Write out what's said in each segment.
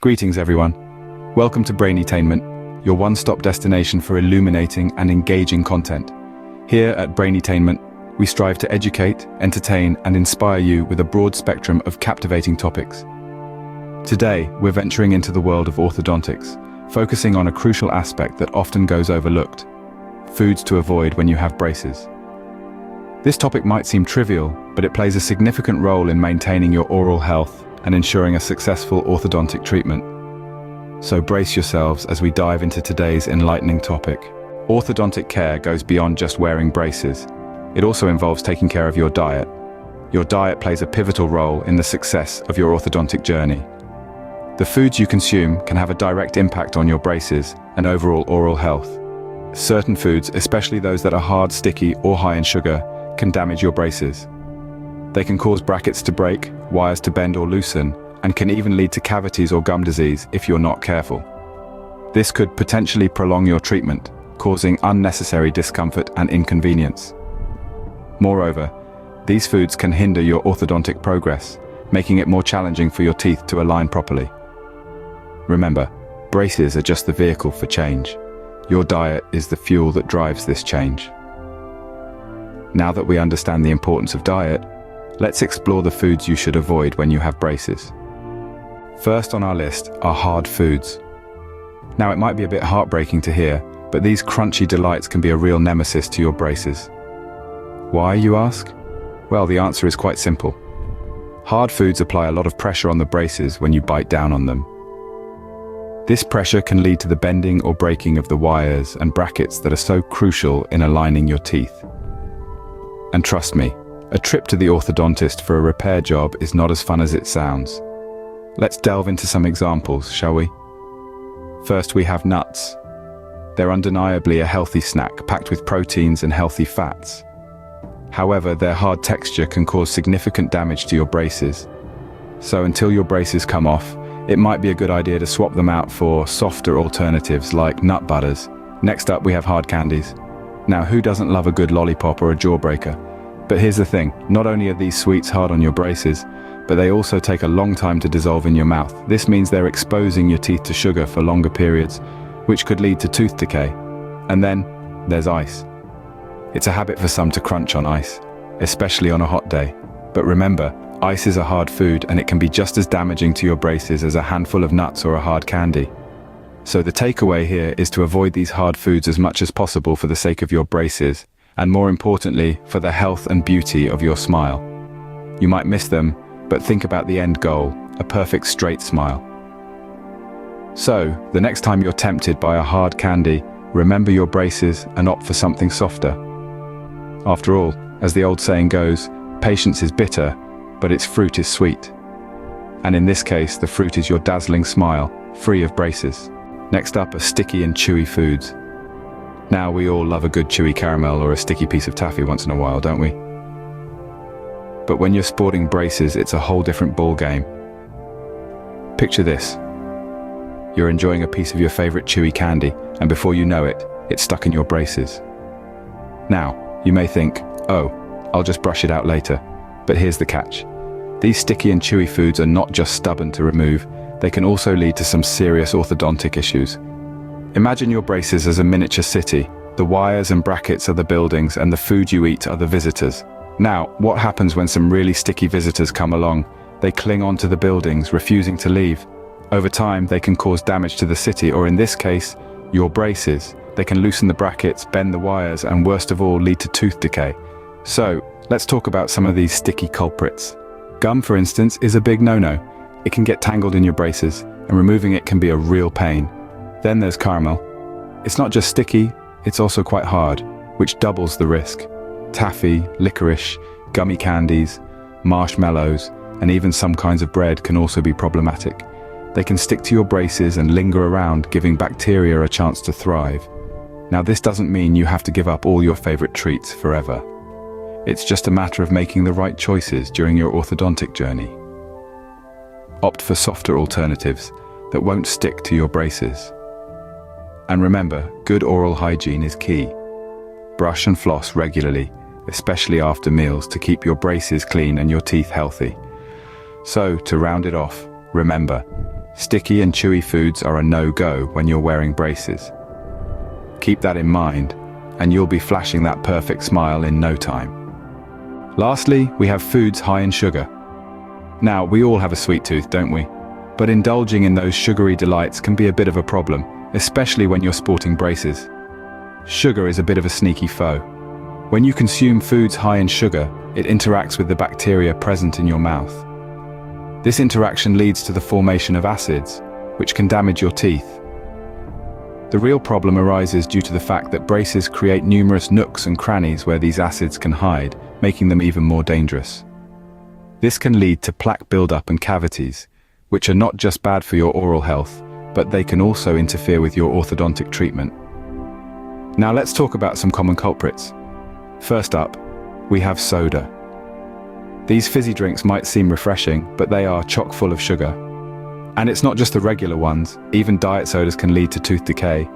Greetings everyone. Welcome to Brainetainment, your one-stop destination for illuminating and engaging content. Here at Brainetainment, we strive to educate, entertain, and inspire you with a broad spectrum of captivating topics. Today, we're venturing into the world of orthodontics, focusing on a crucial aspect that often goes overlooked: foods to avoid when you have braces. This topic might seem trivial, but it plays a significant role in maintaining your oral health and ensuring a successful orthodontic treatment. So brace yourselves as we dive into today's enlightening topic. Orthodontic care goes beyond just wearing braces. It also involves taking care of your diet. Your diet plays a pivotal role in the success of your orthodontic journey. The foods you consume can have a direct impact on your braces and overall oral health. Certain foods, especially those that are hard, sticky, or high in sugar, can damage your braces. They can cause brackets to break, wires to bend or loosen, and can even lead to cavities or gum disease if you're not careful. This could potentially prolong your treatment, causing unnecessary discomfort and inconvenience. Moreover, these foods can hinder your orthodontic progress, making it more challenging for your teeth to align properly. Remember, braces are just the vehicle for change. Your diet is the fuel that drives this change. Now that we understand the importance of diet, let's explore the foods you should avoid when you have braces. First on our list are hard foods. Now, it might be a bit heartbreaking to hear, but these crunchy delights can be a real nemesis to your braces. Why, you ask? Well, the answer is quite simple. Hard foods apply a lot of pressure on the braces when you bite down on them. This pressure can lead to the bending or breaking of the wires and brackets that are so crucial in aligning your teeth. And trust me, a trip to the orthodontist for a repair job is not as fun as it sounds. Let's delve into some examples, shall we? First, we have nuts. They're undeniably a healthy snack, packed with proteins and healthy fats. However, their hard texture can cause significant damage to your braces. So until your braces come off, it might be a good idea to swap them out for softer alternatives like nut butters. Next up, we have hard candies. Now, who doesn't love a good lollipop or a jawbreaker? But here's the thing, not only are these sweets hard on your braces, but they also take a long time to dissolve in your mouth. This means they're exposing your teeth to sugar for longer periods, which could lead to tooth decay. And then there's ice. It's a habit for some to crunch on ice, especially on a hot day. But remember, ice is a hard food and it can be just as damaging to your braces as a handful of nuts or a hard candy. So the takeaway here is to avoid these hard foods as much as possible for the sake of your braces, and more importantly, for the health and beauty of your smile. You might miss them, but think about the end goal, a perfect straight smile. So, the next time you're tempted by a hard candy, remember your braces and opt for something softer. After all, as the old saying goes, patience is bitter, but its fruit is sweet. And in this case, the fruit is your dazzling smile, free of braces. Next up are sticky and chewy foods. Now, we all love a good chewy caramel or a sticky piece of taffy once in a while, don't we? But when you're sporting braces, it's a whole different ball game. Picture this. You're enjoying a piece of your favorite chewy candy, and before you know it, it's stuck in your braces. Now, you may think, oh, I'll just brush it out later. But here's the catch. These sticky and chewy foods are not just stubborn to remove, they can also lead to some serious orthodontic issues. Imagine your braces as a miniature city. The wires and brackets are the buildings, and the food you eat are the visitors. Now, what happens when some really sticky visitors come along? They cling onto the buildings, refusing to leave. Over time, they can cause damage to the city, or in this case, your braces. They can loosen the brackets, bend the wires, and worst of all, lead to tooth decay. So, let's talk about some of these sticky culprits. Gum, for instance, is a big no-no. It can get tangled in your braces, and removing it can be a real pain. Then there's caramel. It's not just sticky, it's also quite hard, which doubles the risk. Taffy, licorice, gummy candies, marshmallows, and even some kinds of bread can also be problematic. They can stick to your braces and linger around, giving bacteria a chance to thrive. Now, this doesn't mean you have to give up all your favorite treats forever. It's just a matter of making the right choices during your orthodontic journey. Opt for softer alternatives that won't stick to your braces. And remember, good oral hygiene is key. Brush and floss regularly, especially after meals, to keep your braces clean and your teeth healthy. So, to round it off, remember, Sticky and chewy foods are a no-go when you're wearing braces. Keep that in mind, and you'll be flashing that perfect smile in no time. Lastly, we have foods high in sugar. Now, we all have a sweet tooth, don't we? But indulging in those sugary delights can be a bit of a problem, especially when you're sporting braces. Sugar is a bit of a sneaky foe. When you consume foods high in sugar, it interacts with the bacteria present in your mouth. This interaction leads to the formation of acids, which can damage your teeth. The real problem arises due to the fact that braces create numerous nooks and crannies where these acids can hide, making them even more dangerous. This can lead to plaque buildup and cavities, which are not just bad for your oral health, but they can also interfere with your orthodontic treatment. Now let's talk about some common culprits. First up, we have soda. These fizzy drinks might seem refreshing, but they are chock full of sugar. And it's not just the regular ones, even diet sodas can lead to tooth decay,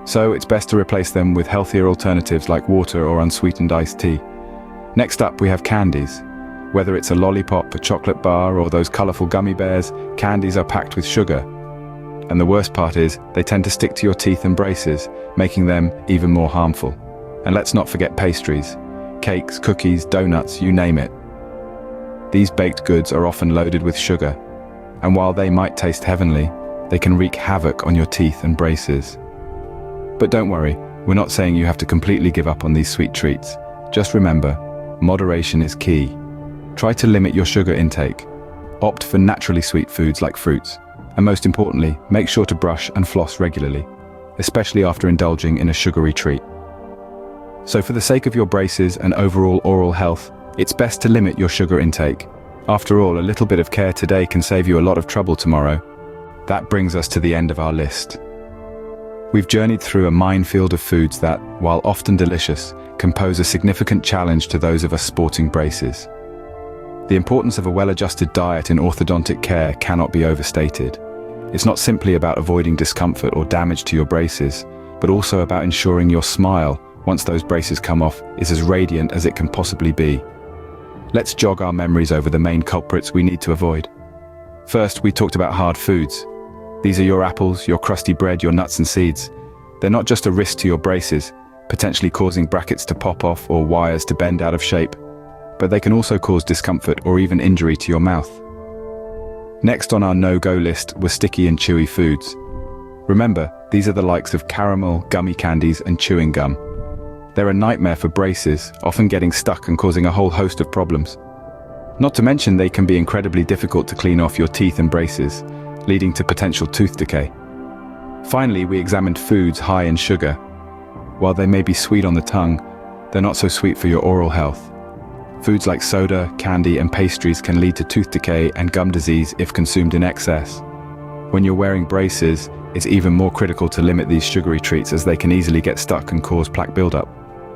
so it's best to replace them with healthier alternatives like water or unsweetened iced tea. Next up, we have candies. Whether it's a lollipop, a chocolate bar, or those colorful gummy bears, candies are packed with sugar. And the worst part is, they tend to stick to your teeth and braces, making them even more harmful. And let's not forget pastries. Cakes, cookies, donuts, you name it. These baked goods are often loaded with sugar, and while they might taste heavenly, they can wreak havoc on your teeth and braces. But don't worry, we're not saying you have to completely give up on these sweet treats. Just remember, moderation is key. Try to limit your sugar intake. Opt for naturally sweet foods like fruits. And most importantly, make sure to brush and floss regularly, especially after indulging in a sugary treat. So for the sake of your braces and overall oral health, it's best to limit your sugar intake. After all, a little bit of care today can save you a lot of trouble tomorrow. That brings us to the end of our list. We've journeyed through a minefield of foods that, while often delicious, can pose a significant challenge to those of us sporting braces. The importance of a well-adjusted diet in orthodontic care cannot be overstated. It's not simply about avoiding discomfort or damage to your braces, but also about ensuring your smile, once those braces come off, is as radiant as it can possibly be. Let's jog our memories over the main culprits we need to avoid. First, we talked about hard foods. These are your apples, your crusty bread, your nuts and seeds. They're not just a risk to your braces, potentially causing brackets to pop off or wires to bend out of shape, but they can also cause discomfort or even injury to your mouth. Next on our no-go list were sticky and chewy foods. Remember, these are the likes of caramel, gummy candies, and chewing gum. They're a nightmare for braces, often getting stuck and causing a whole host of problems. Not to mention they can be incredibly difficult to clean off your teeth and braces, leading to potential tooth decay. Finally, we examined foods high in sugar. While they may be sweet on the tongue, they're not so sweet for your oral health. Foods like soda, candy, and pastries can lead to tooth decay and gum disease if consumed in excess. When you're wearing braces, it's even more critical to limit these sugary treats as they can easily get stuck and cause plaque buildup.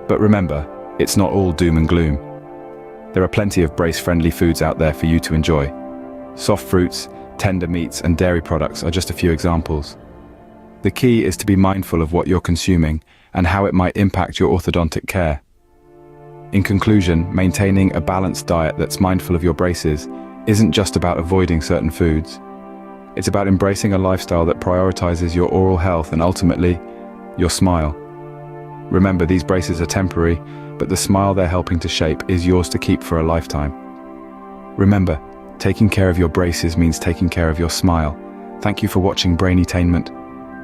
But remember, it's not all doom and gloom. There are plenty of brace-friendly foods out there for you to enjoy. Soft fruits, tender meats, and dairy products are just a few examples. The key is to be mindful of what you're consuming and how it might impact your orthodontic care. In conclusion, maintaining a balanced diet that's mindful of your braces isn't just about avoiding certain foods. It's about embracing a lifestyle that prioritizes your oral health and ultimately, your smile. Remember, these braces are temporary, but the smile they're helping to shape is yours to keep for a lifetime. Remember, taking care of your braces means taking care of your smile. Thank you for watching Braintainment.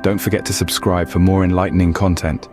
Don't forget to subscribe for more enlightening content.